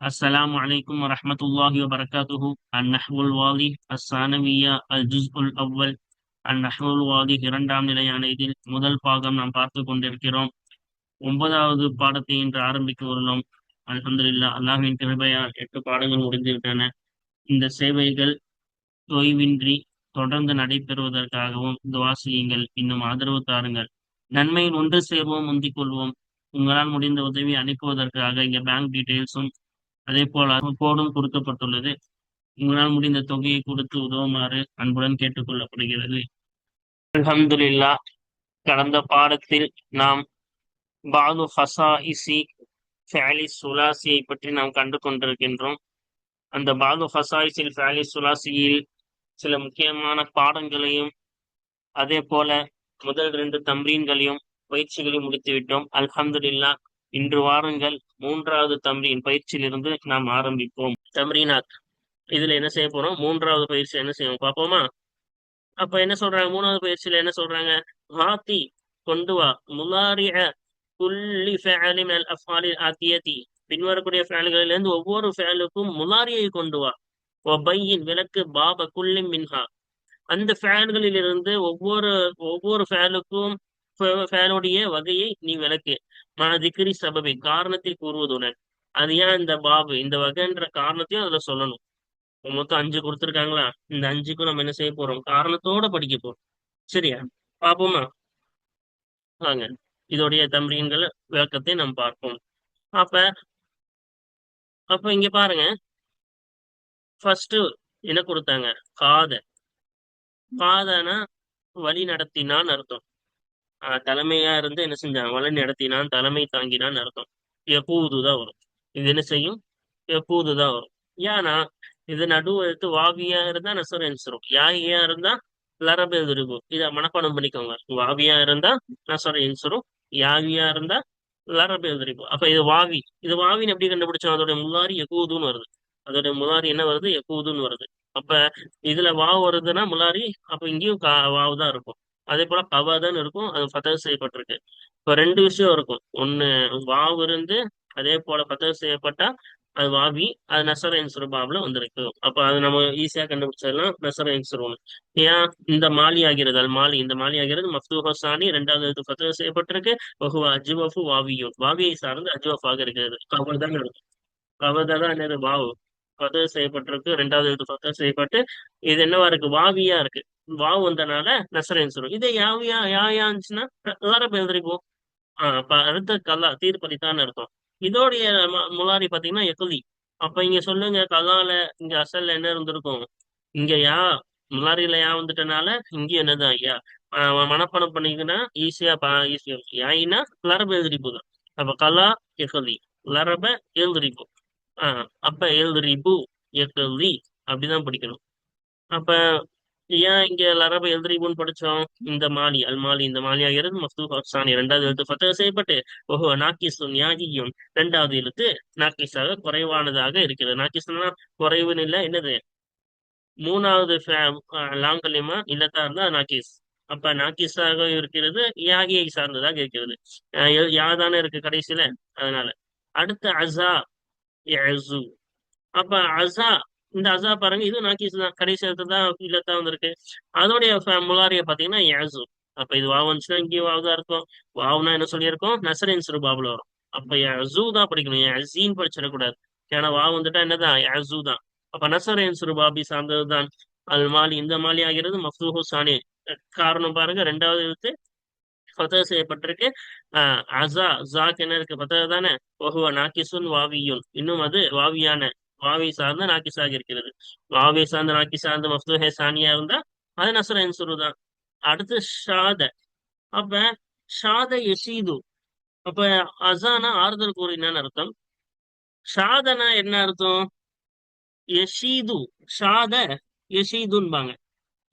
السلام عليكم ورحمة الله وبركاته. النحو الواضح الثانوية الجزء الأول. النحو الواضح இரண்டாம் நிலையான இதில் முதல் பாகம் நாம் பார்த்து கொண்டிருக்கிறோம். 9வது பாடத்தை இன்று ஆரம்பிக்க உள்ளோம். அல்ஹம்துலில்லாஹ், அல்லாஹ்வின் கிருபையால் 8 பாடங்கள் முடிந்துவிட்டன. இந்த சேவைகள் தொய்வின்றி தொடர்ந்து நடைபெறுவதற்காகவும் துவா செய்யுங்கள். இன்னும் ஆதரவு தாருங்கள். நன்மையில் ஒன்று சேர்வோம், முந்திக் கொள்வோம். உங்களால் முடிந்த உதவி அனுப்புவதற்காக இங்க பேங்க் டீட்டெயில்ஸும் அதே போல கோடும் கொடுக்கப்பட்டுள்ளது. உங்களால் முடிந்த தொகையை கொடுத்து உதவுமாறு அன்புடன் கேட்டுக்கொள்ளப்படுகிறது. அல்ஹம்துலில்லாஹ், கடந்த பாடத்தில் நாம் பாது ஹசாஇசி ஃபஅலி சுலாசியை பற்றி நாம் கண்டு கொண்டிருக்கின்றோம். அந்த பாது ஹசாயிசில் ஃபஅலி சுலாசியில் சில முக்கியமான பாடங்களையும் அதே போல முதல் 2 தம்ரீன்களையும் பயிற்சிகளையும் முடித்துவிட்டோம். அல்ஹம்துலில்லாஹ், இன்று வாருங்கள் 3வது தம்ரீன் பயிற்சியிலிருந்து நாம் ஆரம்பிப்போம். தம்ரீனாத், இதுல என்ன செய்ய போறோம்? 3வது பயிற்சி என்ன செய்வோம் பார்ப்போமா? அப்ப என்ன சொல்றாங்க? 3வது பயிற்சியில என்ன சொல்றாங்க? ஹாத்தி, கொண்டு வா, முலாரிஅ குல்லி ஃபஅலி மினல் அஃஆலில் ஆத்தியதி, பின்வரக்கூடிய ஃபஅல்களிலிருந்து ஒவ்வொரு ஃபஅலுக்கும் முலாரியை கொண்டு வா. வபையின், விளக்கு, பாப குல்லி மின்ஹா, அந்த ஃபஅல்களிலிருந்து ஒவ்வொரு ஒவ்வொரு ஃபஅலுக்கும் ஃபஅலுடைய வகையை நீ விளக்கு. திக்ரி சபபி, காரணத்தை கூறுவதுடன். அது ஏன் இந்த பாபு இந்த வகைன்ற காரணத்தையும் அதுல சொல்லணும். மொத்தம் 5 கொடுத்துருக்காங்களா? இந்த 5க்கும் நம்ம என்ன செய்ய போறோம்? காரணத்தோட படிக்க போறோம். சரியா? பாப்போமா? வாங்க, இதோடைய தம்ரீன்கள் விளக்கத்தை நாம் பார்ப்போம். அப்ப அப்ப இங்க பாருங்க, ஃபர்ஸ்ட் என்ன கொடுத்தாங்க? காத. காதனா வழி நடத்தினான்னு அர்த்தம். தலைமையா இருந்து என்ன செஞ்சான்? வழி நடத்தினான், தலைமை தாங்கினான்னு அர்த்தம். எப்பூது தான் வரும். இது என்ன செய்யும்? எப்பூது தான் வரும். ஏன்னா இது நடுவு எடுத்து வாவியா இருந்தா நசர் என்சிரும், யாகியா இருந்தா லரபு இருக்கும். இதை மனப்பாடம் பண்ணிக்கோங்க. வாவியா இருந்தா நசர் என்சிரும், யாகியா இருந்தா லரபு இருக்கும். அப்ப இது வாவி. இது வாவின்னு எப்படி கண்டுபிடிச்சோம்? அதோட முலாரி யகூதுன்னு வருது. அதோட முலாரி என்ன வருது? யகூதுன்னு வருது. அப்ப இதுல வாவ் வருதுன்னா முலாரி, அப்ப இங்கேயும் வாவு தான் இருக்கும். அதே போல கவாதான் இருக்கும், அது ஃபதஹ் செய்யப்பட்டிருக்கு. இப்ப 2 விஷயம் இருக்கும். ஒண்ணு வாவ் இருந்து அதே போல ஃபதஹ் செய்யப்பட்டா அது வாவி, அது நசர என்சுரு பாப்ல வந்திருக்கு. அப்ப அது நம்ம ஈஸியா கண்டுபிடிச்சிடலாம், நசர என்சுருன்னு. ஏன் இந்த மாலி ஆகிறது? அல் மாலி, இந்த மாலி ஆகிறது மஃப்தூஹ சானி, 2வது எழுத்து ஃபதஹ் செய்யப்பட்டிருக்கு. வஹுவ அஜ்வஃபு வாவியூன், வாவியை சார்ந்து அஜ்வஃபாக இருக்கிறது. கவர் தான் இருக்கும். கவர் தான் என்னது? வாவு ஃபதஹ் செய்யப்பட்டிருக்கு, 2வது எழுத்து ஃபதஹ் செய்யப்பட்டு இது என்னவா இருக்கு? வாவியா இருக்கு. வாவு வந்தனால நசர என்சுரு. இதே யாவியா யாயா இருந்துச்சுன்னா எல்லாரும் எழுதிருப்போம். அப்ப அடுத்த கலா தீர்ப்பளித்தான்னு அர்த்தம். இதோடைய முலாரி பாத்தீங்கன்னா எகுலி. அப்ப இங்க சொல்லுங்க, கலால இங்க அசல்ல என்ன இருந்திருக்கும்? இங்க யா, முலாரில யா வந்துட்டனால இங்க என்னதான் ஐயா? மனப்பாடம் பண்ணிக்கினா ஈஸியா ஈஸியா யாயினா லரப எழுதிரிப்பு தான். அப்ப கலா எகுலி, லரப எழுதிரிப்பு. அப்ப எழுதிரிப்பு எகுலி, அப்படிதான் படிக்கணும். அப்ப ஏன் இங்க லரப எல்திரிபுன்னு படிச்சோம்? இந்த மாலி, அல் மாலி, இந்த மாலி ஆகிறது மஃப்தூஹ் சானி, 2வது எழுத்து ஃபதஹ் செய்யப்பட்டு ஓஹோ நாக்கிசுன் யாகியும், 2வது எழுத்து நாக்கிஸாக குறைவானதாக இருக்கிறது. நாக்கிஸ்னா குறைவுன்னு இல்ல, என்னது? 3வது லாங் கலிமா இல்லத்தா இருந்தா நாக்கிஸ். அப்ப நாக்கிஸாக இருக்கிறது, யாகியை சார்ந்ததாக இருக்கிறது. யாதானே இருக்கு கடைசியில, அதனால. அடுத்த அசா, யஅசு. அப்ப அசா, இந்த அசா பாருங்க, இது நாக்கிஸ் தான், கடைசி எழுத்து தான் இல்லத்தான் வந்திருக்கு. அதோடைய முலாரிய பாத்தீங்கன்னா யாசு. அப்ப இது வாவ் வந்துச்சுன்னா இங்கேயும் வாவ் தான் இருக்கும். வாவ்னா என்ன சொல்லியிருக்கோம்? நசரின் சுருபாபுல வரும். அப்ப யசூ தான் படிக்கணும், யசீன் படிச்சிடக்கூடாது. ஏன்னா வாவ் வந்துட்டா என்னதான்? யசூ தான். அப்ப நசரின் சுருபாபி சார்ந்ததுதான் அல் மாலி. இந்த மாலி ஆகிறது மஃப்தூஹு சானி. காரணம் பாருங்க, 2வது எழுத்து ஃபதஹ் செய்யப்பட்டிருக்கு. அசா, ஜாக்கு என்ன இருக்கு? ஃபதஹ் தானே. வஹுவ நாக்கிசுன் வாவியுன், இன்னும் அது வாவியான, வாவி சார்ந்த நாக்கிஸாக இருக்கிறது. வாவி சார்ந்த நாக்கி சார்ந்த மஃப்தூஹே சானியா இருந்தா அது நஸ்ர இன்சுரு தான். அடுத்து ஷாத. அப்ப ஷாத யசீது. அப்ப அசானா ஆறுதல் கூறினான்னு அர்த்தம். ஷாதனா என்ன அர்த்தம்? யஷீது, ஷாத யஷீதுன்பாங்க.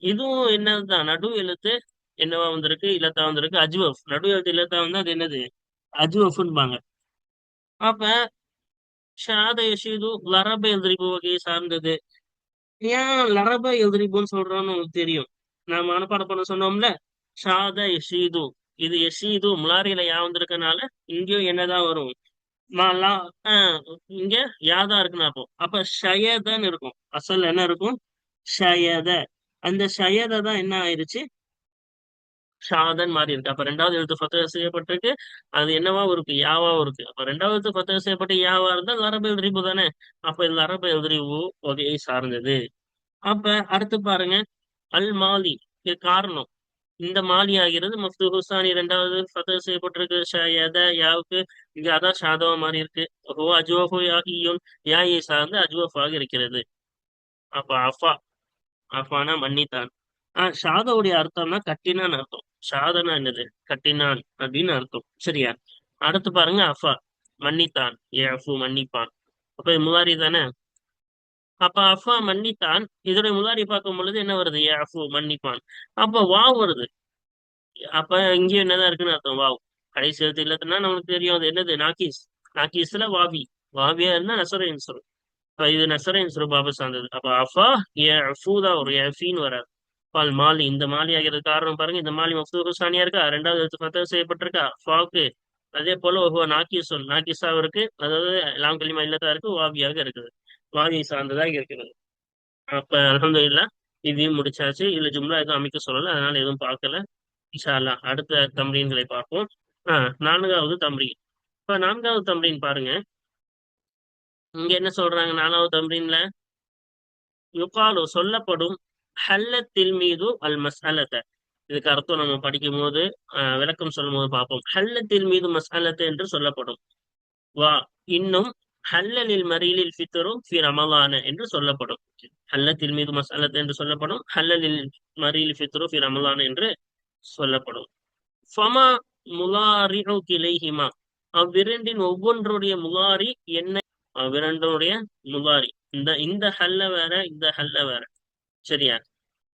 இதுவும் என்னதுதான்? நடு எழுத்து என்னவா வந்திருக்கு? இல்லத்தா வந்திருக்கு. அஜ்வஃப், நடு எழுத்து இல்லத்தா வந்து அது என்னது? அஜ்வஃப்ன்பாங்க. அப்ப ஷாத யஷீது லரப எல்திரிபு வகையை சார்ந்தது. ஏன் லரப எல்திரிபுன்னு சொல்றோம்னு உங்களுக்கு தெரியும். நான் மனப்பாடம் பண்ண சொன்னோம்ல, ஷாத யஷீது. இது யஷீது முலாரியில யா வந்திருக்கனால இங்கேயும் என்னதான் வரும்? மாலா ஆஹ் இங்க யாதா இருக்குன்னு அர்த்தம். அப்ப ஷயதன்னு இருக்கும். அசல் என்ன இருக்கும்? ஷயத. அந்த ஷயத தான் என்ன ஆயிருச்சு? ஷாதன் மாறி இருக்கு. அப்ப ரெண்டாவது எழுத்து ஃபத்தஹ் செய்யப்பட்டிருக்கு. அது என்னவா இருக்கு? யாவாவும் இருக்கு. அப்ப ரெண்டாவது எழுத்து ஃபத்தஹ் செய்யப்பட்டு யாவா இருந்தா லரபு எதிரிபு தானே. அப்ப இது லரபு எதிரிபு வகையை சார்ந்தது. அப்ப அடுத்து பாருங்க, அல் மாலி. இது காரணம். இந்த மாலி ஆகிறது மஃப்து ஹுசானி ரெண்டாவது ஃபத்தஹ் செய்யப்பட்டிருக்கு. ஷயத யாவுக்கு இங்க அதான் ஷாதவா மாறி இருக்கு. ஹோ அஜ்வஃபு யா ஈயுன் யாயை சார்ந்து அஜ்வஃபாக இருக்கிறது. அப்ப அஃபா. அஃபானா மன்னித்தான். ஷாதவுடைய அர்த்தம்னா கட்டினான்னு அர்த்தம். ஷாதனா என்னது? கட்டினான் அப்படின்னு அர்த்தம். சரியா? அடுத்து பாருங்க, அஃபா மன்னித்தான். ஏஃபு மன்னிப்பான். அப்ப இது முதாரி தானே. அப்ப அஃபா மன்னித்தான். இதோட முதாரி பார்க்கும் பொழுது என்ன வருது? ஏஃபு மன்னிப்பான். அப்ப வாவ் வருது. அப்ப இங்கேயும் என்னதான் இருக்குன்னு அர்த்தம்? வாவ். கடைசி எழுத்து இல்லத்துனா நமக்கு தெரியும் அது என்னது? நாக்கீஸ். நாக்கீஸ்ல வாவி. வாவியா இருந்தா நசரேன்னு சொல்லும். அப்ப இது நசரேன் பாபு சார்ந்தது. அப்ப அஃபா ஏ அஃபூதா ஒரு எஃபீன் வராது. பால் மாலி. இந்த மாலி ஆகிறது காரணம் பாருங்க. இந்த மாலி மஃப்தூஹு சானியா இருக்கா, ரெண்டாவது எழுத்து ஃபத்தஹ் செய்யப்பட்டிருக்கா ஃபாக்கு. அதே போல ஒவ்வொரு நாக்கிசுன் நாக்கிஸாவும் இருக்கு. அதாவது லாம் கலிமா இல்லதா இருக்கு, வாவியாக இருக்குது. வாவியை சார்ந்ததாக இருக்கிறது. அப்ப அல்ஹம்துலில்லாஹ் இதையும் முடிச்சாச்சு. இதுல ஜும்லா எதுவும் அமைக்க சொல்லல, அதனால எதுவும் பார்க்கல. இன்ஷா அல்லாஹ் அடுத்த தம்ரீன்களை பார்ப்போம். நான்காவது தம்ரீன். இப்ப நான்காவது தம்ரீன் பாருங்க. இங்க என்ன சொல்றாங்க நாலாவது தம்ரீன்ல? யுகாலு சொல்லப்படும், ஹல்லத்தில் மீது அல் மஸ்அலத. இதுக்கு அர்த்தம் நம்ம படிக்கும் போது விளக்கம் சொல்லும் போது பார்ப்போம். ஹல்லத்தில் மீது மஸ்அலத்து என்று சொல்லப்படும். வா இன்னும் ஹல்லலில் மரீலில் ஃபித்ரும் ஃபி ரமலான என்று சொல்லப்படும். ஹல்லத்தில் மீது மஸ்அலத்து என்று சொல்லப்படும். ஹல்லலில் மரீலில் ஃபித்ரு ஃபி ரமலான என்று சொல்லப்படும். ஃபமா முலாரிஉ கிளைஹிமா. அவ்விரண்டின் ஒவ்வொன்றுடைய முலாரி என்ன? அவ்விரண்டுடைய முலாரி. இந்த இந்த ஹல்ல வேற, இந்த ஹல்ல வேற. சரியா?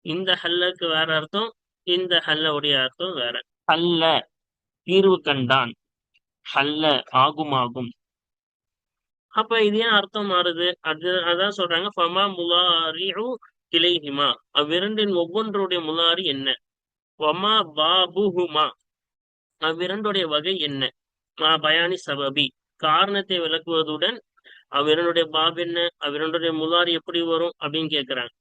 இந்த ஹல்லுக்கு வேற அர்த்தம், இந்த ஹல்லுடைய அர்த்தம் வேற. ஹல்ல தீர்வு கண்டான். ஹல்ல ஆகுமாகும். அப்ப இது ஏன் அர்த்தம் மாறுது? அதான் சொல்றாங்க, ஃபமா முலாரிஉ கிளைஹிமா. அவ்விரண்டின் ஒவ்வொன்றுடைய முலாரி என்ன? வமா பாபுஹுமா. அவ்விரண்டுடைய வகை என்ன? மா பயானி சபபி. காரணத்தை விளக்குவதுடன் அவ்விரண்டுடைய பாப் என்ன, அவ்விரண்டுடைய முலாரி எப்படி வரும் அப்படின்னு கேட்கிறாங்க.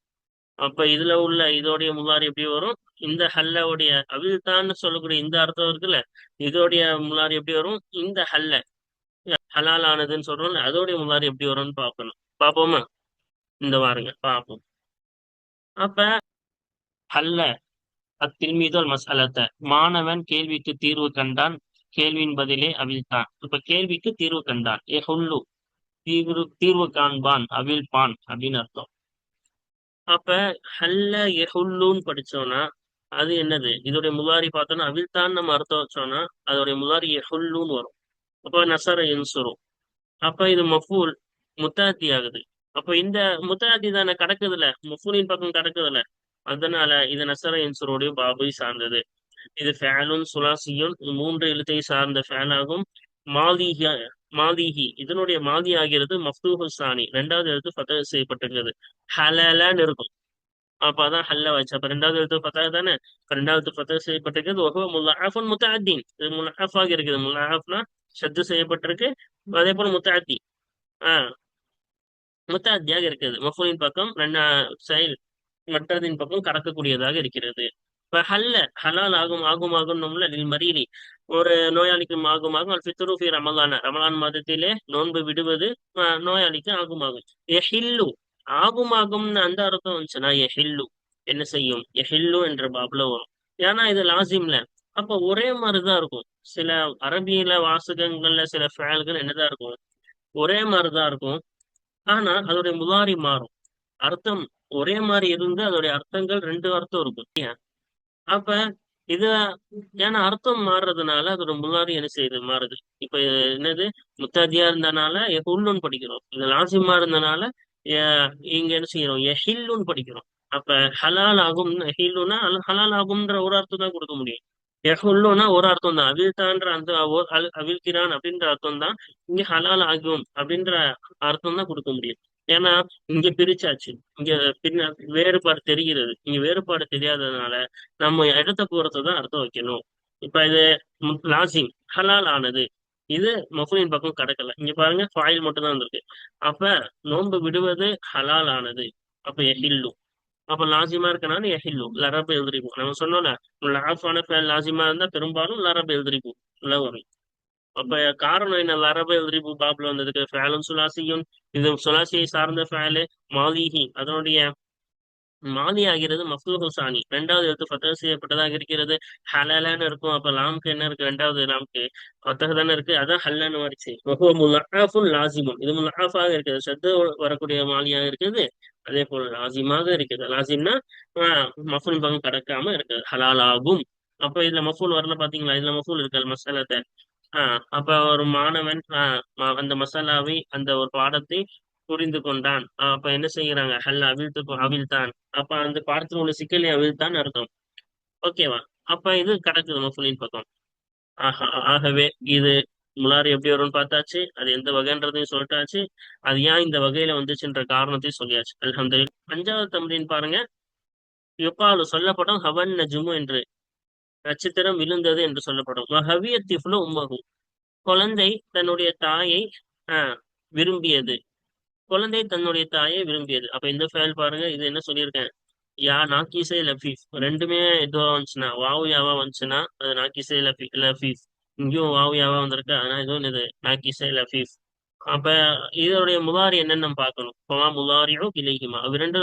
அப்ப இதுல உள்ள இதோடைய முலாரி எப்படி வரும்? இந்த ஹல்லவுடைய அவிழ்த்தான்னு சொல்லக்கூடிய இந்த அர்த்தம் இருக்குல்ல, இதோடைய முலாரி எப்படி வரும்? இந்த ஹல்ல ஹலால் ஆனதுன்னு சொல்றோம்ல, அதோடைய முலாரி எப்படி வரும்னு பார்க்கணும். பார்ப்போமா? இந்த வாருங்க பார்ப்போம். அப்ப ஹல்ல அத்தில்மீதல் மசாலத்த. மாணவன் கேள்விக்கு தீர்வு கண்டான். கேள்வியின் பதிலே அவிழ்த்தான். இப்ப கேள்விக்கு தீர்வு கண்டான். ஏ ஹுல்லு தீர்வு தீர்வு காண்பான், அவிழ்ப்பான் அப்படின்னு அர்த்தம். அப்ப ஹல்ல எஹுல்லுன்னு படிச்சோம்னா அது என்னது? இதோடைய முதாரி பார்த்தோம்னா அவிழ்த்தான் நம்ம அர்த்தம் வச்சோம்னா அதோடைய முதாரி எஹுல்லுன்னு வரும். அப்ப நசர என்சுரும். அப்ப இது மஃபூல் முத்தாத்தி ஆகுது. அப்ப இந்த முத்தாத்தி தானே கடக்குதுல, மஃபூலின் பக்கம் கடக்குதுல. அதனால இது நசர என்சுரோடைய பாபை சார்ந்தது. இது ஃபேலுன் சுலாசியும் மூன்று எழுத்தை சார்ந்த ஃபேலாகும். மாலிஹி. மாலிஹி இதனுடைய மாலி ஆகிறது மஃப்தூஹு சானி, ரெண்டாவது எழுத்து ஃபதஹ் செய்யப்பட்டிருக்கிறது. ஹலலன்னு இருக்கும். அப்ப அதான் ஹல்ல வச்சு. அப்ப ரெண்டாவது எழுத்து ஃபதஹ் தானே. இப்ப ரெண்டாவது ஃபதஹ் செய்யப்பட்டிருக்கிறது. வஹுவ முல்லஅஃபுன் முத்தஅத்தீன். இது முல்லஅஃபாக இருக்குது. முல்லஅஃப்னா ஷத்து செய்யப்பட்டிருக்கு. அதே போல முத்தஅத்தி. ஆஹ் முத்தஅத்தியாக இருக்குது. மஃபூலின் பக்கம் ரெண்டா செயல் மற்றதின் பக்கம் கடக்கக்கூடியதாக இருக்கிறது. இப்ப ஹல்ல ஹலால் ஆகும் ஆகும் ஆகும்ல லில் மரீரி. ஒரு நோயாளிக்கு ஆகுமாகும். அல் ஃபித்ரு ஃபி ரமலான. ரமலான் மாதத்திலே நோன்பு விடுவது நோயாளிக்கு ஆகுமாகும். எஹில்லு ஆகுமாகும்னு அந்த அர்த்தம் வந்துச்சுன்னா எஹில்லு என்ன செய்யும்? எஹில்லு என்ற பாப்ல வரும். ஏன்னா இது லாசிம்ல. அப்ப ஒரே மாதிரிதான் இருக்கும். சில அரபியில வாசகங்கள்ல சில ஃபேல்கள் என்னதான் இருக்கும்? ஒரே மாதிரிதான் இருக்கும். ஆனா அதோடைய முதாரி மாறும். அர்த்தம் ஒரே மாதிரி இருந்து அதோடைய அர்த்தங்கள் ரெண்டு அர்த்தம் இருக்கும். அப்ப இது ஏன்னா அர்த்தம் மாறுறதுனால அதோட முன்னாடி என்ன செய்யுது? மாறுது. இப்ப என்னது? முத்தாதியா இருந்தனால எஹுல்லுன்னு படிக்கிறோம். இது லாசிமா இருந்தனால இங்க என்ன செய்யறோம்? எஹில்லுன்னு படிக்கிறோம். அப்ப ஹலால் ஆகும். ஹில்லுனா ஹலால் ஆகும்ன்ற ஒரு அர்த்தம் தான் கொடுக்க முடியும். எஹுல்லுனா ஒரு அர்த்தம் தான். அவிழ்த்தான்ற அந்த அவிழ்க்கிறான் அப்படின்ற அர்த்தம் தான். இங்க ஹலால் ஆகும் அப்படின்ற அர்த்தம் தான் கொடுக்க முடியும். ஏன்னா இங்க பிரிச்சாச்சு. இங்க பின்ன வேறுபாடு தெரிகிறது. இங்க வேறுபாடு தெரியாததுனால நம்ம இடத்த பொறுத்து தான் அர்த்தம் வைக்கணும். இப்ப இது லாசிம் ஹலால் ஆனது. இது மஃபூலின் பக்கம் கடக்கல. இங்க பாருங்க ஃபாயில் மட்டும் தான் வந்திருக்கு. அப்ப நோன்பு விடுவது ஹலால் ஆனது. அப்ப எஹில்லு. அப்ப லாசிமா இருக்கனால எஹில்லு லரப எழுதிரிப்போம். நம்ம சொன்னோம்ல, லாஃபான ஃபேல் லாசிமா இருந்தா பெரும்பாலும் லரப எழுதிரிப்போம் வரும். அப்ப காரணம் என்ன? லரப எழுதிரிப்பு பாப்ல வந்ததுக்கு ஃபேலும் சுலாசியும். இது சுலாசியை சார்ந்த ஃபேலு. மாலிஹி அதனுடைய மாலி ஆகிறது மஃபூல் சானி ரெண்டாவது எழுத்து ஃபத்தஹ் செய்யப்பட்டதாக இருக்கிறது. ஹலலன்னு இருக்கும். அப்ப லாம்க்கு என்ன இருக்கு? ரெண்டாவது லாம்க்கு ஃபத்தஹ் தானே இருக்கு. அதான் ஹல்லன்னு வருச்சு. வஹுவ முல்அஃபுன் லாசிமுன். இது முல்அஃபாக இருக்குது, சத்து வரக்கூடிய மாலியாக இருக்குது. அதே போல லாசிமாக இருக்குது. லாசிம்னா மஃபூல் பங்கு கடக்காம இருக்குது, ஹலாலாகும். அப்ப இதுல மஃபூல் வரல பாத்தீங்களா? இதுல மஃபூல் இருக்கு மசாலத்தை. அப்ப ஒரு மாணவன் அந்த மசாலாவை அந்த ஒரு பாடத்தை புரிந்து கொண்டான். அப்ப என்ன செய்யறாங்க? ஹல் அவிழ்த்து அவிழ்த்தான். அப்ப அந்த பாடத்துல உள்ள சிக்கலை அவிழ்த்தான் அர்த்தம். ஓகேவா? அப்ப இது கிடக்குது மஃபூலின் பக்கம். ஆகவே இது முலாரி எப்படி வரும்னு பார்த்தாச்சு. அது எந்த வகைன்றதையும் சொல்லிட்டாச்சு. அது ஏன் இந்த வகையில வந்துச்சுன்ற காரணத்தையும் சொல்லியாச்சு. அல்ஹம்துலில்லாஹ். அஞ்சாவது தம்ரீன் பாருங்க. யுகாலு சொல்லப்படும் ஹவன் நஜ்மு என்று, நட்சத்திரம் விழுந்தது என்று சொல்லப்படும். ஹவிய திஃப்லு உம்மஹு. குழந்தை தன்னுடைய தாயை விரும்பியது. குழந்தை தன்னுடைய தாயை விரும்பியது. அப்ப இந்த ஃபேல் பாருங்க, இது என்ன சொல்லியிருக்கேன்? யா நாக்கிசை லஃபீஃப் ரெண்டுமே இதுவா வந்துச்சுன்னா, வாவு யாவா வந்துச்சுன்னா அது நாக்கிசை லஃபீஃப். இங்கேயும் வாவு யாவா வந்திருக்கு, ஆனா இதுவும் இது நாக்கிசை லஃபீஃப். அப்ப இதனுடைய முதாரி என்னன்னு நம்ம பார்க்கணும். பமா முதாரியும் இலைக்குமா இரண்டு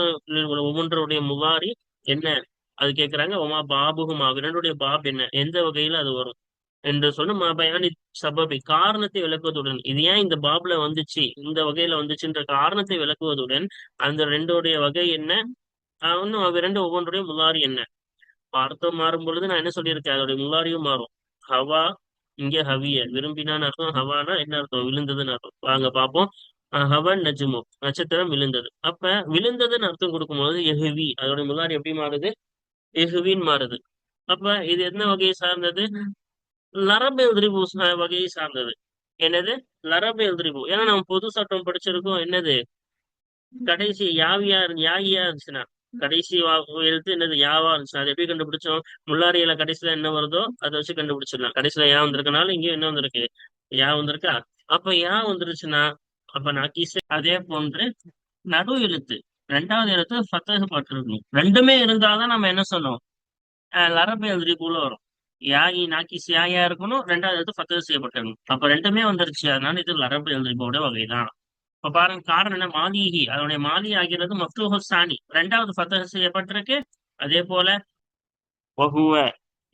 ஒவ்வொன்றுடைய முதாரி என்ன அது கேட்கிறாங்க. ஒமா பாபுகுமா இரண்டுடைய பாப் என்ன, எந்த வகையில அது வரும் என்று சொன்ன பயானி சபபி காரணத்தை விளக்குவதுடன், இது ஏன் இந்த பாப்ல வந்துச்சு, இந்த வகையில வந்துச்சுன்ற காரணத்தை விளக்குவதுடன் அந்த ரெண்டோடைய வகை என்ன, இன்னும் அவ ரெண்டு ஒவ்வொன்றுடைய முலாரி என்ன. அர்த்தம் மாறும் பொழுது நான் என்ன சொல்லியிருக்கேன், அதோடைய முலாரியும் மாறும். ஹவா இங்க ஹவிய விரும்பினான்னு அர்த்தம். ஹவானா என்ன அர்த்தம்? விழுந்ததுன்னு அர்த்தம். வாங்க பார்ப்போம். ஹவன் நஜ்மு நட்சத்திரம் விழுந்தது. அப்ப விழுந்ததுன்னு அர்த்தம் கொடுக்கும்போது எஹ்வி அதோட முலாரி எப்படி மாறுது? எஹ்வின்னு மாறுது. அப்ப இது என்ன வகையை சார்ந்தது? லரபு எதிரிபு வகையை சார்ந்தது. என்னது? லரபு எதிரிபு. ஏன்னா நம்ம பொது சட்டம் படிச்சிருக்கோம். என்னது? கடைசி யாவியா இருந்துச்சுன்னா, கடைசி எழுத்து என்னது? யாவா இருந்துச்சுன்னா அது எப்படி கண்டுபிடிச்சோம்? முள்ளாரியில கடைசியில என்ன வருதோ அதை வச்சு கண்டுபிடிச்சிடலாம். கடைசியில யா வந்திருக்கனால இங்க என்ன வந்திருக்கு? யா வந்திருக்கா? அப்ப யா வந்துருச்சுன்னா அப்ப நாக்கீஸ். அதே போன்று நடு எழுத்து ரெண்டாவது எழுத்து ஃபத்தஹ் பட்டிருக்கணும். ரெண்டுமே இருந்தாதான் நம்ம என்ன சொன்னோம்? லரபு எதிரிபுல வரும். யாகி நாக்கிஸ் யாயா இருக்கணும், ரெண்டாவது எழுத்து ஃபத்தஹ் செய்யப்பட்டிருக்கணும். அப்ப ரெண்டுமே வந்துருச்சு, அதனால இது லரபு எதிரிபோட வகைதான். இப்ப பாருங்க காரணம் என்ன? மாலிஹி அதனுடைய மாலி ஆகிறது மஃப்தூஹு சானி ரெண்டாவது ஃபத்தஹ் செய்யப்பட்டிருக்கு. அதே போல வஹுவ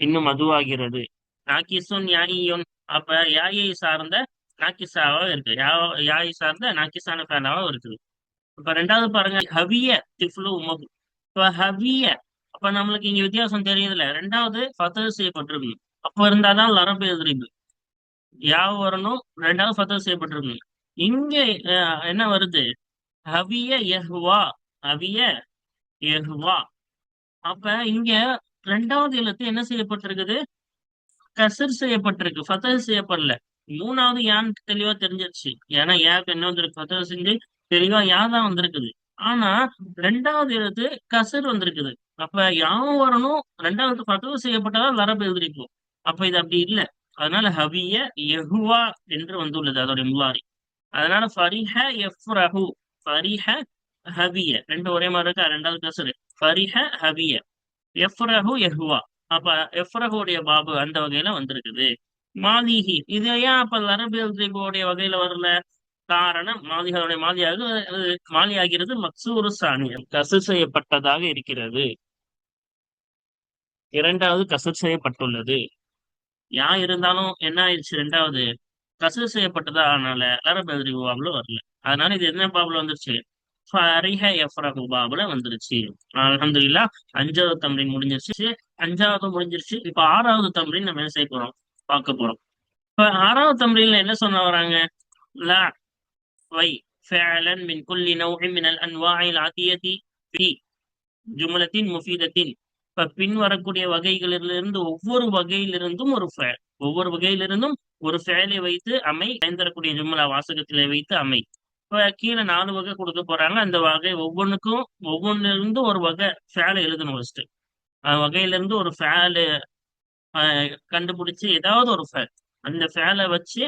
இன்னும் அதுவாகிறது. நாக்கிசுன் யாயியுன். அப்ப யாயை சார்ந்த நாக்கிசாவா இருக்கு. யாயை சார்ந்த நாக்கிசான ஃபேனாவா இருக்குது. இப்ப ரெண்டாவது பாருங்க ஹவிய திஃப்லு உமகு. இப்ப ஹவிய அப்ப நம்மளுக்கு இங்க வித்தியாசம் தெரியுதுல. ரெண்டாவது ஃபத்தஹ் செய்யப்பட்டிருக்கு. அப்ப இருந்தாதான் லரபு எதிரிபு யாவ வரணும். ரெண்டாவது ஃபத்தஹ் செய்யப்பட்டிருக்கு. இங்க என்ன வருது? ஹவிய யஹ்வா. ஹவிய யஹ்வா. அப்ப இங்க ரெண்டாவது எழுத்து என்ன செய்யப்பட்டிருக்குது? கசர் செய்யப்பட்டிருக்கு, ஃபத்தஹ் செய்யப்படல. மூணாவது யான்னு தெளிவா தெரிஞ்சிருச்சு. ஏன்னா யாக்கு என்ன வந்திருக்கு? ஃபத்தஹ் செஞ்சு தெளிவா யா தான் வந்திருக்குது. ஆனா ரெண்டாவது எழுத்து கசர் வந்திருக்குது. அப்ப யாவும் வரணும், ரெண்டாவது ஃபத்தஹ் செய்யப்பட்டதா லரபு எழுதிருக்கும். அப்ப இது அப்படி இல்ல. அதனால ஹவிய யஹுவா என்று வந்துள்ளது அதோடைய முலாரி. அதனால ஃபரிஹ யஃப்ரஹு. ஃபரிஹ ஹவிய ரெண்டு ஒரே மாதிரி இருக்கா? ரெண்டாவது கசரு. ஃபரிஹ ஹவிய எஃப்ரஹு யஹ்வா. அப்ப எஃப்ரஹுடைய பாபு அந்த வகையில வந்திருக்குது. மாலிஹி இது ஏன் அப்ப லரபு எல்திபுடைய வகையில வரல? காரணம் மாலிகளுடைய மாலி ஆகிறது மக்சூரு சானியம் கசர் செய்யப்பட்டதாக இருக்கிறது. இரண்டாவது கசர் செய்யப்பட்டுள்ளது. யா இருந்தாலும் என்ன ஆயிடுச்சு? ரெண்டாவது கசர் செய்யப்பட்டதா, அதனால லரபு எல்திபு பாபுல வரல. அதனால இது என்ன பாபுல வந்துருச்சு? ஃபரிஹ யஃப்ரஹு பாபுல வந்துருச்சு. அல்ஹம்துலில்லாஹ். அஞ்சாவது தம்ரீன் முடிஞ்சிருச்சு. அஞ்சாவது முடிஞ்சிருச்சு. இப்ப ஆறாவது தம்ரீன் நம்ம என்ன செய்ய போறோம்? பார்க்க போறோம். இப்ப ஆறாவது தம்ரீன்ல என்ன சொன்ன வராங்க? லா வை ஃபஅலன் மின் குல்லி நௌஇன் மினல் அன்வாஇல் ஆதியதி ஃபி ஜும்லத்தின் முஃபீதத்தின். இப்ப பின் வரக்கூடிய வகைகளிலிருந்து ஒவ்வொரு வகையிலிருந்தும் ஒரு ஃபஅல், ஒவ்வொரு வகையிலிருந்தும் ஒரு ஃபஅலை வைத்து அமை. பயன்தரக்கூடிய ஜும்லா வாசகத்திலே வைத்து அமை. இப்ப கீழே 4 வகை கொடுக்க போறாங்க. அந்த வகை ஒவ்வொன்றுக்கும் ஒவ்வொன்றிலிருந்து ஒரு வகை ஃபேலை எழுதணும் ஃபர்ஸ்ட். வகையிலிருந்து ஒரு ஃபேலு கண்டுபிடிச்சு ஏதாவது ஒரு ஃபேல் அந்த ஃபேலை வச்சு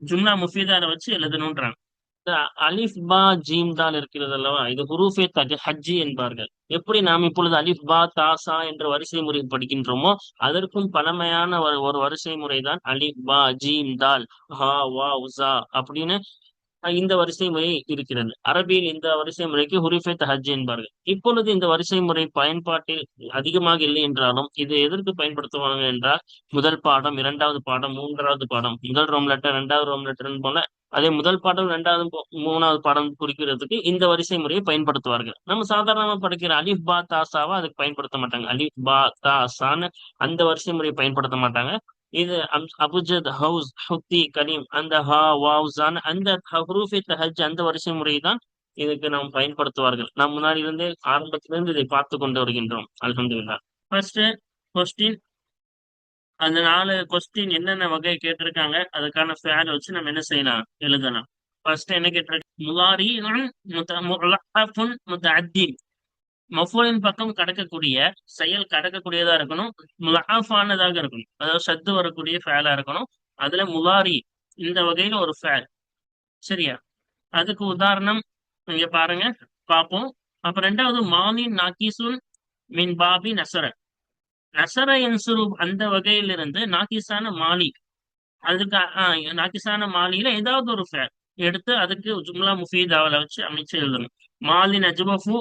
ஜும்லா முஃபீதால வச்சு எழுதணும்ன்றாங்க. இந்த அலிஃப் பா ஜீம் தால் இருக்கிறது அல்லவா, இது ஹுரூஃபே ஹஜ்ஜி என்பார்கள். எப்படி நாம் இப்பொழுது அலிஃப் பா தா சா என்ற வரிசை முறை படிக்கின்றோமோ, அதற்கும் பழமையான ஒரு வரிசை முறைதான் அலிஃப் பா ஜீம் தால் ஹா வா உசா அப்படின்னு இந்த வரிசை முறை இருக்கிறது. அரபியில் இந்த வரிசை முறைக்கு ஹுருஃபே தஹஜ் என்பார்கள். இப்பொழுது இந்த வரிசை முறை பயன்பாட்டில் அதிகமாக இல்லை என்றாலும் இது எதற்கு பயன்படுத்துவாங்க என்றால், முதல் பாடம், இரண்டாவது பாடம், மூன்றாவது பாடம், முதல் ரோம் லெட்டர், இரண்டாவது ரோம் லெட்டர் போல அதே முதல் பாடம், இரண்டாவது மூணாவது பாடம் குறிக்கிறதுக்கு இந்த வரிசை முறையை பயன்படுத்துவார்கள். நம்ம சாதாரணமா படிக்கிற அலிஃப் பா தாசாவா அதுக்கு பயன்படுத்த மாட்டாங்க. அலிஃப் பா தாசான்னு அந்த வரிசை முறையை பயன்படுத்த மாட்டாங்க. இது அபுஜத் ஹவுஸ் ஹுத்தி கலீம் அந்த ஹா வாவ்ஸான் அந்த ஹுரூஃபே தஹஜ் அந்த வரிசை முறை தான் இதுக்கு நாம் பயன்படுத்துவார்கள். நாம் முன்னாடி இருந்தே ஆரம்பத்திலிருந்து இதை பார்த்து கொண்டு வருகின்றோம். அல்ஹம்துலில்லாஹ். ஃபர்ஸ்ட் கொஸ்டின், அந்த 4 கொஸ்டின் என்னென்ன வகை கேட்டிருக்காங்க அதுக்கான ஃபேல் வச்சு நம்ம என்ன செய்யலாம், எழுதலாம். ஃபர்ஸ்ட் என்ன கேட்டிருக்காங்க, முலாரிஉன் முத்தமுல்லஹஃபுன் முத்தஅத்தீன். மஃபூலின் பக்கம் கடக்கக்கூடிய செயல் கடக்கக்கூடியதா இருக்கணும், முலஹாஃபானதாக இருக்கணும், அதாவது சத்து வரக்கூடிய ஃபேலா இருக்கணும். அதுல முலாரி இந்த வகையில ஒரு ஃபேல். சரியா? அதுக்கு உதாரணம் இங்க பாருங்க, பார்ப்போம். அப்ப ரெண்டாவது மாலின் நாக்கிசுன் மின் பாபி நசர. நசர என்சுரு அந்த வகையிலிருந்து நாக்கிசான மாலி, அதுக்கு நாக்கிசான மாலியில ஏதாவது ஒரு ஃபேல் எடுத்து அதுக்கு ஜும்லா முஃபீதாவில வச்சு அமைச்சு எழுதணும். மாலின் அஜ்வஃபு,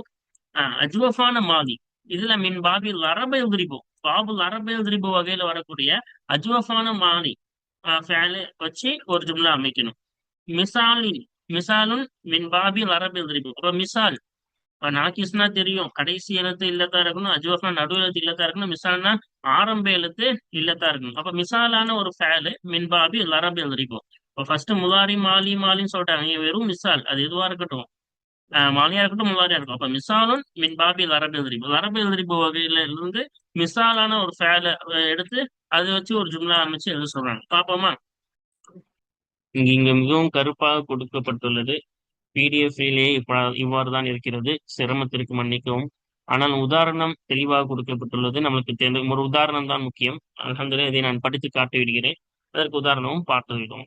அஜ்வஃபான மாலி. இதுல மின் பாபில் அரபை உதிரிபு, பாபுல் அரபை உதிரிபு வகையில வரக்கூடிய அஜ்வஃபான மாலி வச்சு ஒரு ஜும்லா அமைக்கணும். மிசாலின், மிசாலுன் மின் பாபில் அரபை உதிரிபு. அப்ப மிசால் நாக்கிஸ்னா தெரியும் கடைசி எழுத்து இல்லத்தா இருக்கணும், அஜ்வஃப்னா நடு எழுத்து இல்லத்தா இருக்கணும், மிசால்னா ஆரம்ப எழுத்து இல்லத்தா இருக்கணும். அப்ப மிசாலான ஒரு ஃபேலு மின் பாபில் அரபை உதிரிபு. இப்போ ஃபர்ஸ்ட் முலாரி மாலி மாலின்னு சொல்லிட்டாங்க, வெறும் மிசால் அது எதுவா இருக்கட்டும், மாலியா இருக்கட்டும் முலாரியா இருக்கும். அப்ப மிசாலுன் மின் பாபில் அரபி எழுதிரிப்பு, அரபி எழுதிரிப்பு வகையில இருந்து மிசாலான ஒரு ஃபேல எடுத்து அதை வச்சு ஒரு ஜும்லா அமைச்சு எழுத சொல்றாங்க. பாப்போமா? இங்க மிகவும் கருப்பாக கொடுக்கப்பட்டுள்ளது. பிடிஎஃப்லேயே இவ்வாறு தான் இருக்கிறது. சிரமத்திற்கு மன்னிக்கவும். ஆனால் உதாரணம் தெளிவாக கொடுக்கப்பட்டுள்ளது. நம்மளுக்கு தெரிந்த ஒரு உதாரணம் தான் முக்கியம். அல்ஹம்துலில்லாஹ் இதை நான் படித்து காட்டி விடுகிறேன். அதற்கு உதாரணமும் பார்த்து விடுவோம்.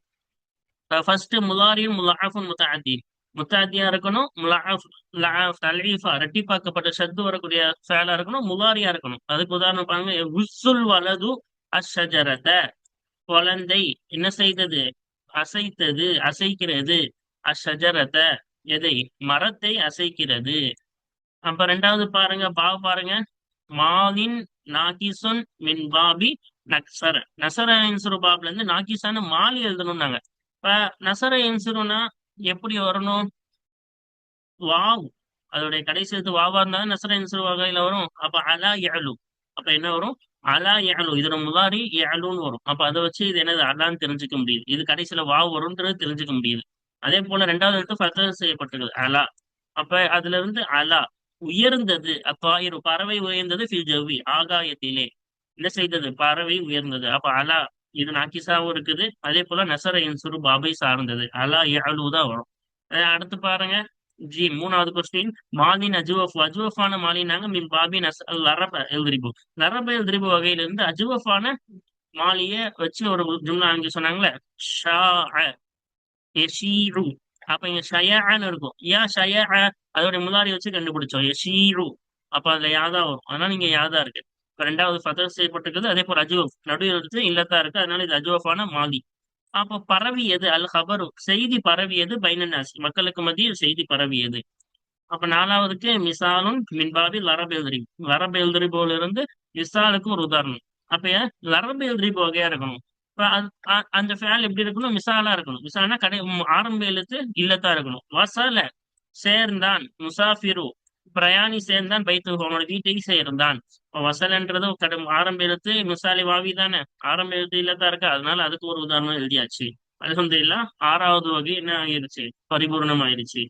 ஃபர்ஸ்ட் முலாரியும் முலாஃபுன் முத்தஅத்தீன். முத்தஅத்தியா இருக்கணும், தலீஃபா ரெட்டிப்பாக்கப்பட்ட ஷத்து வரக்கூடிய ஃபேலா இருக்கணும், முலாரியா இருக்கணும். அதுக்கு உதாரணம் பாருங்க, உஸ்ஸுல் வலது அஷ்ஷஜரத. குழந்தை என்ன செய்தது, அசைத்தது, அசைக்கிறது. அஷ்ஷஜரத எதை, மரத்தை அசைக்கிறது. அப்ப ரெண்டாவது பாருங்க, பாருங்க, மாலின் நாகிசுன் மின் பாபி நக்சர. நசர இன்சுரு பாப்ல இருந்து நாகிசான மாலி எழுதணும்னாங்க. இப்ப நசர இன்சுருனா எப்படி வரணும், வாவ் அதோடைய கடைசி எழுத்து வாவா இருந்தா நசர இன்சுரு வகையில வரும். அப்ப அலா யஅலு, அப்ப என்ன வரும், அலா யஅலு. இதோட முதாரி யஅலுன்னு வரும். அப்ப அதை வச்சு இது என்னது அலான்னு தெரிஞ்சுக்க முடியுது. இது கடைசியில வாவ் வரும்ன்றது தெரிஞ்சுக்க முடியுது. அதே போல ரெண்டாவது எழுத்து ஃபத்தஹ் செய்யப்பட்டிருக்கு அலா. அப்ப அதுல இருந்து அலா உயர்ந்தது. அத்தாயிரு பறவை உயர்ந்தது, ஃபில் ஜவ்வி ஆகாயத்திலே என்ன செய்தது, பறவை உயர்ந்தது. அப்ப அலா இது நாக்கிசாவும் இருக்குது. அதே போல நசர இன்சுரு பாபை சார்ந்தது, அலா யஅலு தான் வரும். அடுத்து பாருங்க, ஜி மூணாவது கொஸ்டின், மாலின் அஜுவஃப். அஜுவஃபான மாலினாங்க மின் பாபி லரப எழுதிரிபு. லரப எழுதிரிபு வகையிலிருந்து அஜுவஃபான மாலிய வச்சு ஒரு ஜும்லா அங்க சொன்னாங்களே, ஷா யஷீரு. அப்ப இங்க ஷயான்னு இருக்கும். யா ஷயா அதோட முலாரி வச்சு கண்டுபிடிச்சோம், யஷீரு. அப்ப அதுல யாதா வரும், அதனால இங்க யாதா இருக்கு. இப்ப ரெண்டாவது ஃபதர் செய்யப்பட்டிருக்குது. அதே போல அஜுவப் நடு எழுத்து இல்லத்தா இருக்கு, அதனால இது அஜுவஃபான மாலி. அப்ப பரவியது அல் ஹபரு, செய்தி பரவியது, பைனன்னாஸ் மக்களுக்கு மத்தியில் செய்தி பரவியது. அப்ப நாலாவதுக்கு மிசாலுன் மின்பாபி லரபு எழுதிரிபு. லரபு எழுதிரிபோல இருந்து மிசாலுக்கு ஒரு உதாரணம். அப்ப லரபு எழுதிரிபு வகையா இருக்கணும். இப்ப அந்த ஃபேல் எப்படி இருக்கணும், மிசாலா இருக்கணும். மிசால்னா ஆரம்ப எழுத்து இல்லத்தா இருக்கணும். வசல சேர்ந்தான், முசாஃபிரு பிரயாணி சேர்ந்தான், பைத்து அவனோட வீட்டை சேர்ந்தான். வசலன்றது ஆரம்ப எழுத்து மிசாலி வாவி தானே, ஆரம்ப எழுத்து இல்லத்தா இருக்கா, அதனால அதுக்கு ஒரு உதாரணம் எழுதியாச்சு. அல்ஹம்துலில்லாஹ். ஆறாவது வகை என்ன ஆயிருச்சு, பரிபூர்ணம் ஆயிருச்சு.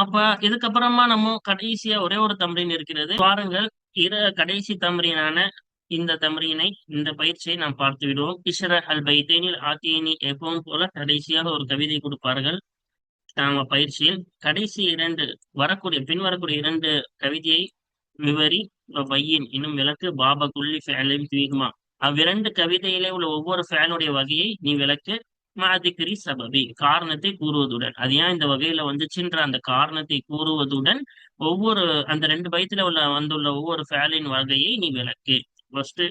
அப்ப இதுக்கப்புறமா நம்ம கடைசியா ஒரே ஒரு தம்ரீன் இருக்கிறது. வாருங்கள் கடைசி தம்ரீனான இந்த தம்ரீனை, இந்த பயிற்சியை நாம் பார்த்து விடுவோம். இஷ்ர அல் பைத்தைனில் ஆத்தியனி, எப்பவும் போல கடைசியாக ஒரு கவிதை கொடுப்பார்கள். நாம பயிற்சியில் கடைசி பின்வரக்கூடிய இரண்டு கவிதையை விவரி பையின் இன்னும் விளக்கு பாப குல்லி ஃபேலையும் தீகுமா. அவ்விரண்டு கவிதையிலே உள்ள ஒவ்வொரு ஃபேனுடைய வகையை நீ விளக்கு. மாதிக்கிரி சபபி, காரணத்தை கூறுவதுடன். அது ஏன் இந்த வகையில வந்துச்சுன்ற அந்த காரணத்தை கூறுவதுடன் ஒவ்வொரு அந்த 2 பைத்துல வந்துள்ள ஒவ்வொரு ஃபேலின் வகையை நீ விளக்கு. ஃபர்ஸ்ட்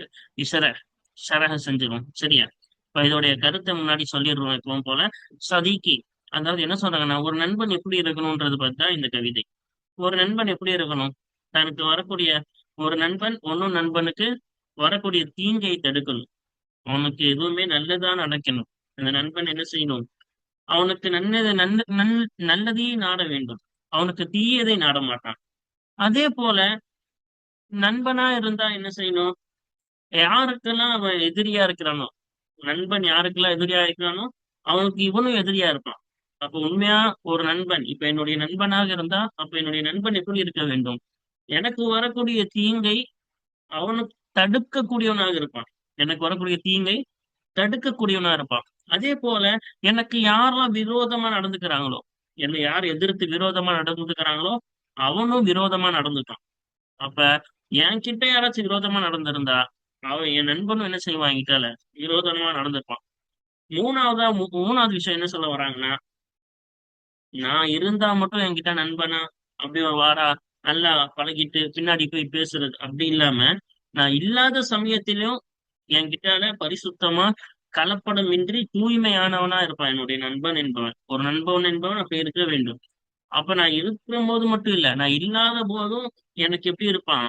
இசர ஷரஹ செஞ்சிரும், சரியா? இப்ப இதோடைய கருத்தை முன்னாடி சொல்லிடுறோம் எப்பவும் போல. சதீகி, அதாவது என்ன சொல்றாங்கன்னா, ஒரு நண்பன் எப்படி இருக்கணும்ன்றது பார்த்தா இந்த கவிதை. ஒரு நண்பன் எப்படி இருக்கணும்? தனக்கு வரக்கூடிய ஒரு நண்பன் ஒன்னும் நண்பனுக்கு வரக்கூடிய தீங்கை தடுக்கணும். அவனுக்கு எதுவுமே நல்லதா நடக்கணும். அந்த நண்பன் என்ன செய்யணும்? அவனுக்கு நல்லதையே நாட வேண்டும். அவனுக்கு தீயதை நாட மாட்டான். அதே போல நண்பனா இருந்தா என்ன செய்யணும்? யாருக்கெல்லாம் அவன் எதிரியா இருக்கிறானோ, நண்பன் யாருக்கெல்லாம் எதிரியா இருக்கிறானோ அவனுக்கு இவனும் எதிரியா இருப்பான். அப்ப உண்மையா ஒரு நண்பன், இப்ப என்னுடைய நண்பனாக இருந்தா அப்ப என்னுடைய நண்பன் எப்படி இருக்க வேண்டும்? எனக்கு வரக்கூடிய தீங்கை அவனுக்கு தடுக்கக்கூடியவனாக இருப்பான். எனக்கு வரக்கூடிய தீங்கை தடுக்கக்கூடியவனா இருப்பான். அதே போல எனக்கு யாரெல்லாம் விரோதமா நடந்துக்கிறாங்களோ, என்னை யார் எதிர்த்து விரோதமா நடந்துக்கிறாங்களோ அவனும் விரோதமா நடந்துட்டான். அப்ப என்கிட்ட யாராச்சும் விரோதமா நடந்திருந்தா அவன் என் நண்பனும் என்ன செய்வான்? என்கிட்ட விரோதமா நடந்திருப்பான். மூணாவது விஷயம் என்ன சொல்ல வராங்கன்னா, நான் இருந்தா மட்டும் என்கிட்ட நண்பனா அப்படி வாரா நல்லா பழகிட்டு பின்னாடி போய் பேசுறது அப்படி இல்லாம, நான் இல்லாத சமயத்திலும் என்கிட்ட பரிசுத்தமா கலப்படமின்றி தூய்மையானவனா இருப்பான் என்னுடைய நண்பன் என்பவன். ஒரு நண்பன் என்பவன் அப்ப இருக்க வேண்டும். அப்ப நான் இருக்கிற போது மட்டும் இல்ல, நான் இல்லாத போதும் எனக்கு எப்படி இருப்பான்?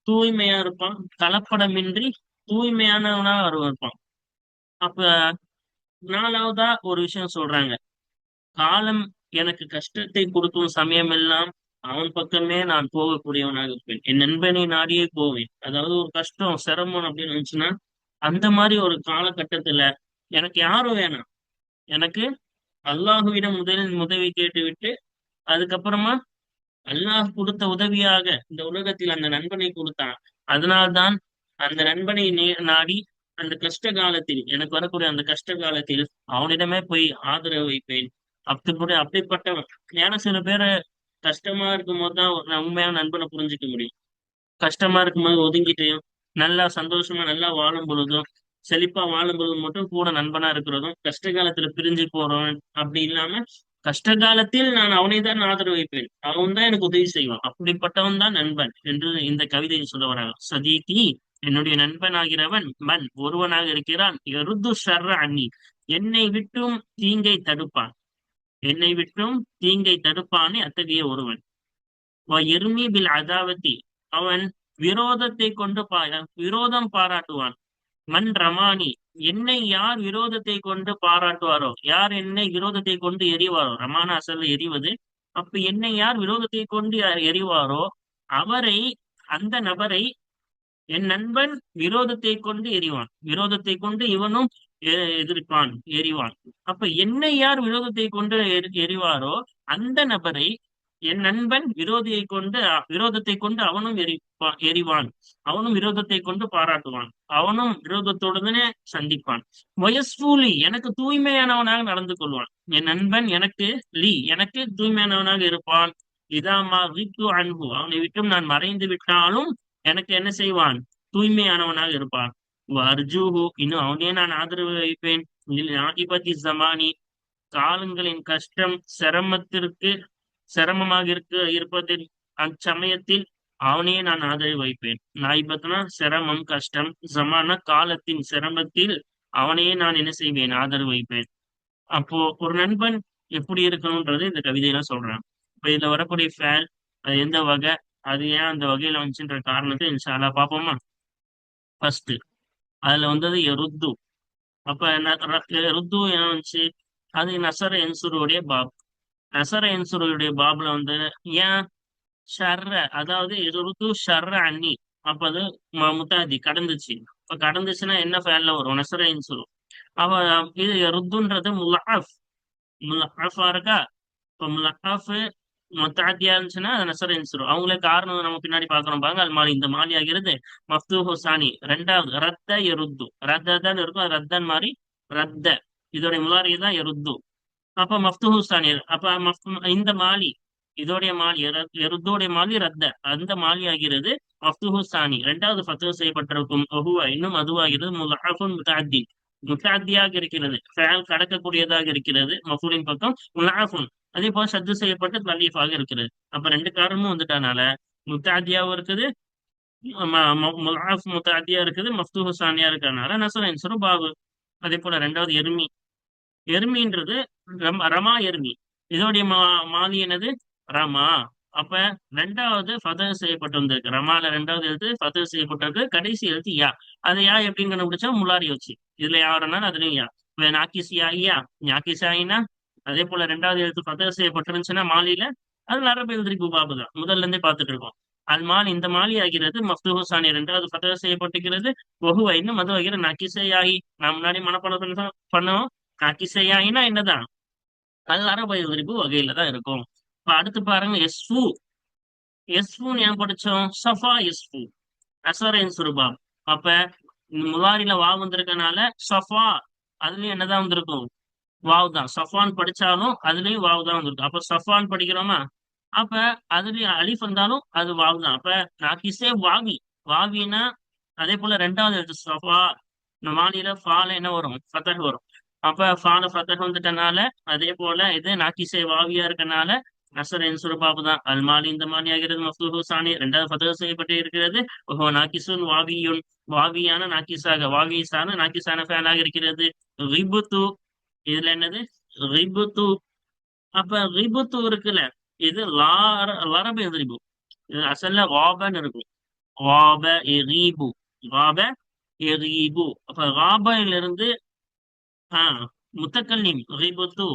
தூய்மையா இருப்பான், கலப்படமின்றி தூய்மையானவனா இருப்பான். அப்ப நாலாவதா ஒரு விஷயம் சொல்றாங்க. காலம் எனக்கு கஷ்டத்தை கொடுக்கும் சமயமெல்லாம் அவன் பக்கமே நான் போகக்கூடியவனாக இருப்பேன். என் நண்பனை நாடியே போவேன். அதாவது ஒரு கஷ்டம் சிரமம் அப்படின்னு இருந்துச்சுன்னா அந்த மாதிரி ஒரு காலகட்டத்துல எனக்கு யாரும் வேணாம். எனக்கு அல்லாஹுவிடம் முதலில் உதவி கேட்டுவிட்டு அதுக்கப்புறமா அல்லாஹ் கொடுத்த உதவியாக இந்த உலகத்தில் அந்த நண்பனை கொடுத்தான். அதனால்தான் அந்த நண்பனை நாடி அந்த கஷ்ட காலத்தில், எனக்கு வரக்கூடிய அந்த கஷ்ட காலத்தில் அவனிடமே போய் ஆதரவு வைப்பேன். அப்படிப்பட்டவன். ஏன்னா சில பேரை கஷ்டமா இருக்கும் போதுதான் ஒரு உண்மையான நண்பனை புரிஞ்சுக்க முடியும். கஷ்டமா இருக்கும்போது ஒதுங்கிட்டு நல்லா சந்தோஷமா நல்லா வாழும் பொழுதும், செழிப்பா வாழும் பொழுது மட்டும் கூட நண்பனா இருக்கிறதும், கஷ்ட காலத்துல பிரிஞ்சு போறவன் அப்படி இல்லாம கஷ்ட காலத்தில் நான் அவனை தான் ஆதரவு வைப்பேன். அவன் தான் எனக்கு உதவி செய்வான். அப்படிப்பட்டவன் தான் நண்பன் என்று இந்த கவிதையை சொல்ல வராங்க. சதீகி, என்னுடைய நண்பன் ஆகிறவன் மன் ஒருவனாக இருக்கிறான். எருது ஷர்ர அன்னி, என்னை விட்டும் தீங்கை தடுப்பான். என்னை விட்டும் தீங்கை தடுப்பானே அத்தகைய ஒருவன். எருமி பில் அதாவத்தி, அவன் விரோதத்தை கொண்டு விரோதம் பாராட்டுவான். மன் ரமானி, என்னை யார் விரோதத்தை கொண்டு பாராட்டுவாரோ, யார் என்னை விரோதத்தை கொண்டு எறிவாரோ, ரமான அசல்ல எறிவது. அப்ப என்னை யார் விரோதத்தை கொண்டு எறிவாரோ அவரை, அந்த நபரை என் நண்பன் விரோதத்தை கொண்டு எறிவான். விரோதத்தை கொண்டு இவனும் எதிர்ப்பான், எறிவான். அப்ப என்னை யார் விரோதத்தை கொண்டு எறிவாரோ அந்த நபரை என் நண்பன் விரோதத்தை கொண்டு அவனும் எறிவான். அவனும் விரோதத்தை கொண்டு பாராட்டுவான். அவனும் விரோதத்தோடுதானே சந்திப்பான். வயஸ்பூலி, எனக்கு தூய்மையானவனாக நடந்து கொள்வான். என் நண்பன் எனக்கு தூய்மையானவனாக இருப்பான். இதாமா விட்டு அன்பு, அவனை விட்டும் நான் மறைந்து விட்டாலும் எனக்கு என்ன செய்வான்? தூய்மையானவனாக இருப்பான். அர்ஜூஹு, இன்னும் அவனே நான் ஆதரவு வைப்பேன். ஜமானி, காலங்களின் கஷ்டம் சிரமமாக இருப்பதில் அச்சமயத்தில் அவனே நான் ஆதரவு வைப்பேன். நாய்பத்னா சிரமம் கஷ்டம், ஜமான காலத்தின் சிரமத்தில் அவனையே நான் என்ன செய்வேன்? ஆதரவு வைப்பேன். அப்போ ஒரு நண்பன் எப்படி இருக்கணும்ன்றது இந்த கவிதையில சொல்றான். இப்ப இதுல வரக்கூடிய ஃபேல், அது எந்த வகை, அது ஏன் அந்த வகையில வந்துச்சுன்ற காரணத்தை இன்ஷா அல்லாஹ் பார்ப்போமா? ஃபர்ஸ்ட் அதுல வந்தது ருத்து. அப்ப ருத்து என்ன வந்துச்சு? அது நசர என்சுருடைய பாப். நசர என்சுருடைய பாப்ல வந்து ஏன் ஷர்ர, அதாவது ருத்து ஷர்ர அன்னி. அப்ப அது முத்தாதி கடந்துச்சு. இப்ப கடந்துச்சுன்னா என்ன ஃபேன்ல வரும்? நசர என்சுரு. அவ இது ருத்துன்றது முலாஃப். முலாஃபா இருக்கா? இப்ப முலாஃப் முத்தாத்தியா இருந்துச்சுன்னா அது நசர என்சுரு. அவங்களே காரணம் நம்ம பின்னாடி பாக்குறோம் பாருங்க. அது மாதிரி இந்த மாலி ஆகிறது மஃப்து ஹுசானி. ரெண்டாவது ரத்த எருத்து, ரத்த தான் இருக்கும். அது ரத்தன் மாதிரி ரத்த, இதோடைய முலாரி தான் எருத்து. அப்ப மஃப்து ஹுசானி. அப்ப இந்த மாலி, இதோடைய மாலி எருத்தோடைய மாலி ரத்த, அந்த மாலி ஆகிறது மஃப்து ஹுசானி. ரெண்டாவது ஃபத்து செய்யப்பட்டிருக்கும் இன்னும் அதுவாகிறது முலாஃபுன் முத்தாத்தி. முத்தாத்தியாக இருக்கிறது, ஃபேல் கடக்கக்கூடியதாக இருக்கிறது மஃபூலின் பக்கம், முலாஃபுன் அதே போல சத்து செய்யப்பட்டு தலீஃபாக இருக்கிறது. அப்ப ரெண்டு காரணமும் வந்துட்டனால முத்தாத்தியாவும் இருக்குது, முலாஃப் முத்தாத்தியா இருக்குது, மஃப்தூஹு சானியா இருக்கிறதுனால நஸ்ர யன்சுரு பாபு. அதே போல ரெண்டாவது எருமி. எருமின்றது ரமா எருமி. இதோடைய மாலி என்னது? ரமா. அப்ப ரெண்டாவது ஃபதஹ் செய்யப்பட்டு வந்திருக்கு. ரமால ரெண்டாவது எழுத்து ஃபதஹ் செய்யப்பட்டிருக்கு, கடைசி எழுத்து யா. அது யா எப்படின்னு கண்டுபிடிச்சா முலாரி வச்சு. இதுல யாருனாலும் அதுலயும் யா. இப்ப நாக்கிஸ் யா யா, நாக்கிஸ் ஆயினா. அதே போல ரெண்டாவது எழுத்து ஃபதஹ் செய்யப்பட்டிருந்துச்சுன்னா மாலியில, அது அரபு எழுதிரி பாபு தான் முதல்ல இருந்தே பார்த்துட்டு இருக்கோம். அல் மாலி இந்த மாலி ஆகிறது மஃப்தூஹு சானி ரெண்டாவது ஃபதஹ் செய்யப்பட்டிருக்கிறது. ஒஹுவ இன்னும் மது ஆகிற நக்கிசை ஆகி நான் முன்னாடி மனப்பாடம் பண்ணோம். நாக்கிசையாயினா என்னதான்? அது அரபு எழுதிரிப்பு வகையில தான் இருக்கும். இப்ப அடுத்து பாருங்க எஸ்ஃபு. எஸ்ஃபுன்னு ஏன் படிச்சோம்? சஃபா எஸ்ஃபு, அசரன் சுருபா. அப்ப முலாரில வாவ் வந்திருக்கனால சஃபா, அதுலயும் என்னதான் வந்திருக்கும்? வாவ் தான். சஃபான் படிச்சாலும் அதுலயும் வாவ் தான் வந்திருக்கும். அப்ப சஃபான் படிக்கிறோமா, அப்ப அதுலயும் அலிஃப் வந்தாலும் அது வாவ் தான். அப்ப நாக்கிசே வாவி. வாவினா அதே போல ரெண்டாவது எழுத்து சஃபா. இந்த மாநில ஃபால என்ன வரும்? ஃபதஹ் வரும். அப்ப ஃபால ஃபதஹ் வந்துட்டனால அதே போல இது நாக்கிசே வாவியா இருக்கனால நசர் என்சுர பாபு தான். அல் மாலி இந்த மாலி ஆகிறது மஃப்தூஹு சானி ரெண்டாவது ஃபதஹ் செய்யப்பட்டு இருக்கிறது. ஓஹோ நாக்கிசுன் வாவியுன், வாவியான நாக்கிசாக, வாவிசான நாக்கிசான ஃபேனாக இருக்கிறது. ரிபுத்து, இதுல என்னது? ரிபுத்து. அப்ப ரிபுத்து இருக்குல்ல, இது லரபு எதிரிபு. இது அசல்ல வாபன்னு இருக்கும். வாப எரீபு, வாப எரீபு. அப்ப ராபையில இருந்து முத்தக்கல்லிம் ரிபுத்து,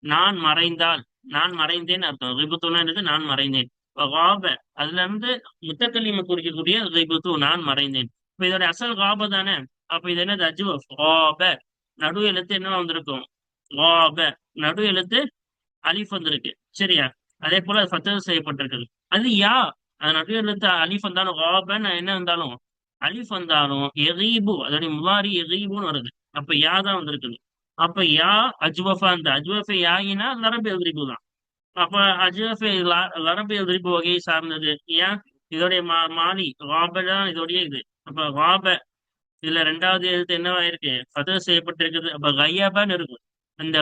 நான் மறைந்தால், நான் மறைந்தேன் அர்த்தம். ரிபுத்துனா என்னது? நான் மறைந்தேன். ராப அதுல இருந்து முத்தக்கல்லிம குறிக்கக்கூடிய ரிபுத்து, நான் மறைந்தேன். இப்ப இதோட அசல் ராப தானே. அப்ப இது என்னது? அஜ்வஃப். ராப நடு எழுத்து என்ன வந்திருக்கும்? ராப நடு எழுத்து அலிஃப் வந்திருக்கு. சரியா? அதே போல அது ஃபத்தஹ் செய்யப்பட்டிருக்குது. அது யா, அது நடு எழுத்து அலிஃப் வந்தாலும் ராபன்னு என்ன வந்தாலும் அலிஃப் வந்தாலும் எரீபு அதோடைய முலாரி எரீபுன்னு வருது. அப்ப யா தான் வந்திருக்குது. அப்ப யா அஜ்வஃபா, அந்த அஜ்வஃபை யாயினா லரபு எதிரிபு தான். அப்ப அஜ்வஃபை லரபு எதிரிபு வகையை சார்ந்தது. ஏன்? இதோடைய மாலி ராப தான் இதோடைய இது. அப்ப ராப இதுல ரெண்டாவது எழுத்து என்னவா இருக்கு? ஃபதஹ் செய்யப்பட்டிருக்குது. அப்ப கய்யபன்னு இருக்கும். அந்த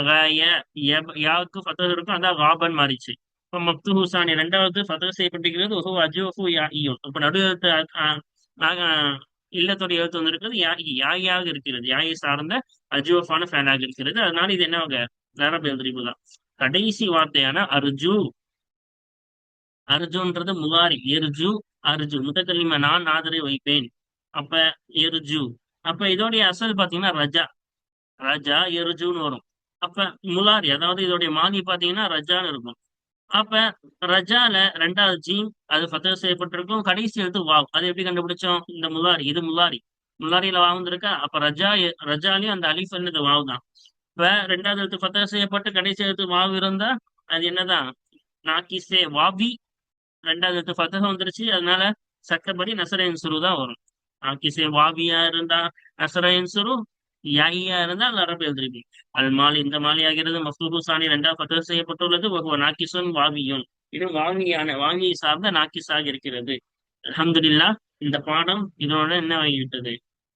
யாவுக்கு ஃபதஹ் இருக்கும், அதான் ராபன் மாறிச்சு. இப்ப மப்து ஹுசானி ரெண்டாவது ஃபதஹ் செய்யப்பட்டிருக்கிறது. ஓஹோ அஜ்வஃபு யா ஈயும். அப்ப நடு எழுத்து இல்லத்துடைய எழுத்து வந்திருக்கிறது. யாயாக இருக்கிறது, யாயை சார்ந்த அஜுவஃபான ஃபேனாக இருக்கிறது. அதனால இது என்ன வகை? அரபு எதிரிபு தான். கடைசி வார்த்தையான அர்ஜு. அர்ஜுன்றது முகாரி. எர்ஜு அர்ஜு முதக்கல்லிம நான் ஆதரவை வைப்பேன். அப்ப எர்ஜு. அப்ப இதோடைய அசல் பாத்தீங்கன்னா ரஜா. ரஜா எர்ஜுன்னு வரும். அப்ப முலாரி அதாவது இதோடைய மாலி பாத்தீங்கன்னா ரஜான்னு இருக்கும். அப்ப ரஜால ரெண்டாவது ஜீம் அது ஃபத்தஹ் செய்யப்பட்டிருக்கும், கடைசி எழுத்து வாவ். அது எப்படி கண்டுபிடிச்சோம்? இந்த முலாரி, இது முலாரி. முலாரியில வாவ் வந்திருக்கா. அப்ப ரஜாலையும் அந்த அலிஃப் என்னது? வாவ் தான். இப்ப ரெண்டாவது எழுத்து ஃபத்தஹ் செய்யப்பட்டு கடைசி எழுத்து வாவ் இருந்தா அது என்னதான்? நாக்கிசே வாவி. ரெண்டாவது எழுத்து ஃபத்தஹ் வந்துருச்சு, அதனால சட்டப்படி நசரன் சுரு தான் வரும். நாக்கிசே வாவியா இருந்தா நசரன் சுரு, யாயியா இருந்தா அரபு எழுதிருப்பி. அல் மாலி இந்த மாலி ஆகிறது மஃப்தூஹு சானி ரெண்டாவது ஃபத்தஹ் செய்யப்பட்டுள்ளது. நாக்கிசுன் வாவியுன், இது வாவியான வாவியை சார்ந்த நாக்கிஸாக இருக்கிறது. அல்ஹம்துலில்லாஹ். இந்த பாடம் இதோட என்ன ஆகிவிட்டது?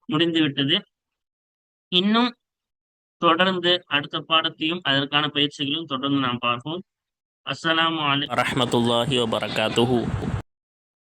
முடிந்து விட்டது. இன்னும் தொடர்ந்து அடுத்த பாடத்தையும் அதற்கான பயிற்சிகளையும் தொடர்ந்து நாம் பார்ப்போம். அஸ்ஸலாமு அலைக்கும் வரஹ்மத்துல்லாஹி வபரகாத்துஹு.